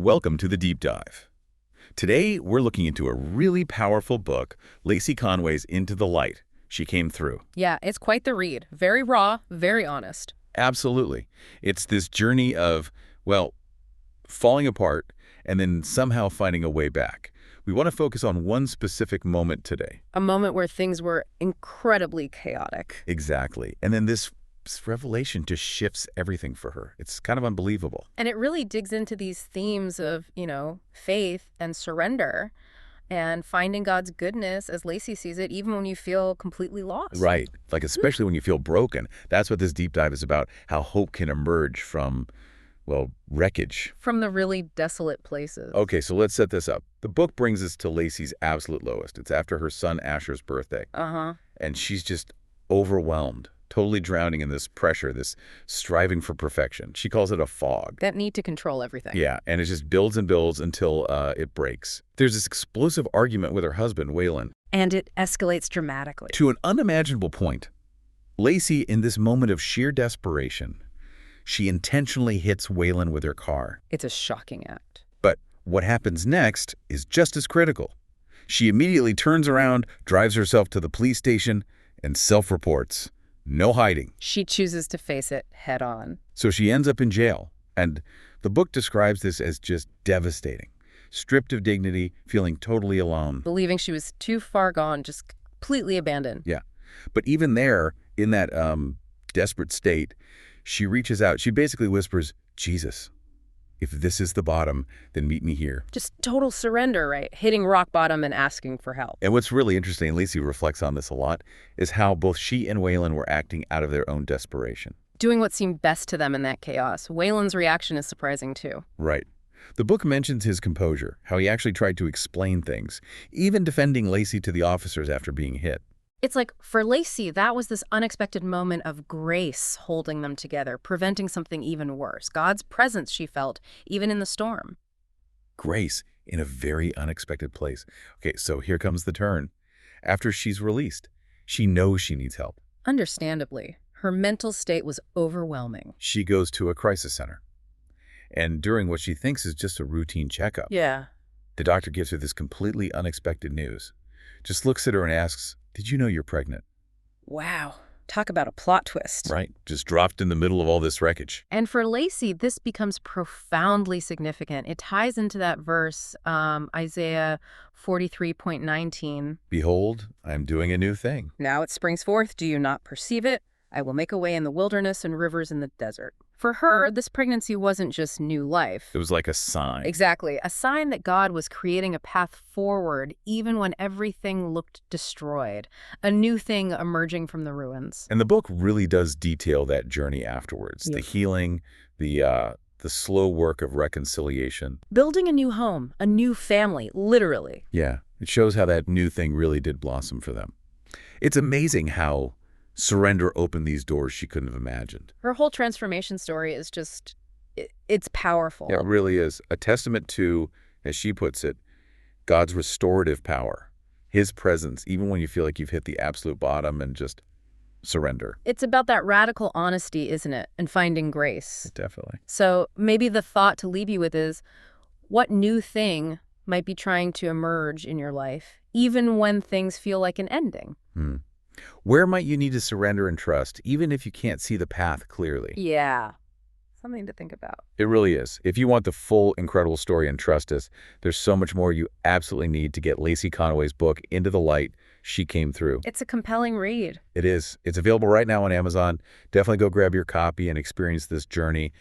Welcome to the Deep Dive. Today, we're looking into a really powerful book, Lacey Conway's Into the Light. She came through. Yeah, it's quite the read. Very raw, very honest. Absolutely. It's this journey of, well, falling apart and then somehow finding a way back. We want to focus on one specific moment today. A moment where things were incredibly chaotic. Exactly. And then this revelation just shifts everything for her. It's kind of unbelievable. And it really digs into these themes of, faith and surrender and finding God's goodness as Lacey sees it, even when you feel completely lost. Right. Like, especially when you feel broken. That's what this deep dive is about, how hope can emerge from, well, wreckage. From the really desolate places. Okay, so let's set this up. The book brings us to Lacey's absolute lowest. It's after her son Asher's birthday. And she's just overwhelmed, totally drowning in this pressure, this striving for perfection. She calls it a fog. That need to control everything. Yeah, and it just builds and builds until it breaks. There's this explosive argument with her husband, Waylon. And it escalates dramatically. To an unimaginable point. Lacey, in this moment of sheer desperation, she intentionally hits Waylon with her car. It's a shocking act. But what happens next is just as critical. She immediately turns around, drives herself to the police station, and self-reports. No hiding. She chooses to face it head on. So she ends up in jail. And the book describes this as just devastating. Stripped of dignity, feeling totally alone. Believing she was too far gone, just completely abandoned. Yeah. But even there, in that desperate state, she reaches out. She basically whispers, Jesus, if this is the bottom, then meet me here. Just total surrender, right? Hitting rock bottom and asking for help. And what's really interesting, and Lacey reflects on this a lot, is how both she and Waylon were acting out of their own desperation. Doing what seemed best to them in that chaos. Waylon's reaction is surprising, too. Right. The book mentions his composure, how he actually tried to explain things, even defending Lacey to the officers after being hit. It's like, for Lacey, that was this unexpected moment of grace holding them together, preventing something even worse. God's presence, she felt, even in the storm. Grace in a very unexpected place. Okay, so here comes the turn. After she's released, she knows she needs help. Understandably, her mental state was overwhelming. She goes to a crisis center. And during what she thinks is just a routine checkup, Yeah. the doctor gives her this completely unexpected news. Just looks at her and asks, did you know you're pregnant? Wow. Talk about a plot twist. Right. Just dropped in the middle of all this wreckage. And for Lacey, this becomes profoundly significant. It ties into that verse, Isaiah 43:19. Behold, I am doing a new thing. Now it springs forth. Do you not perceive it? I will make a way in the wilderness and rivers in the desert. For her, this pregnancy wasn't just new life. It was like a sign. Exactly. A sign that God was creating a path forward even when everything looked destroyed. A new thing emerging from the ruins. And the book really does detail that journey afterwards. Yeah. The healing, the slow work of reconciliation. Building a new home, a new family, literally. Yeah. It shows how that new thing really did blossom for them. It's amazing how surrender opened these doors she couldn't have imagined. Her whole transformation story is just, it's powerful. Yeah, it really is. A testament to, as she puts it, God's restorative power. His presence, even when you feel like you've hit the absolute bottom, and just surrender. It's about that radical honesty, isn't it? And finding grace. Definitely. So maybe the thought to leave you with is, what new thing might be trying to emerge in your life, even when things feel like an ending? Where might you need to surrender and trust, even if you can't see the path clearly? Yeah. Something to think about. It really is. If you want the full, incredible story and trust us, there's so much more you absolutely need to get Lacey Conway's book, Into the Light. She came through. It's a compelling read. It is. It's available right now on Amazon. Definitely go grab your copy and experience this journey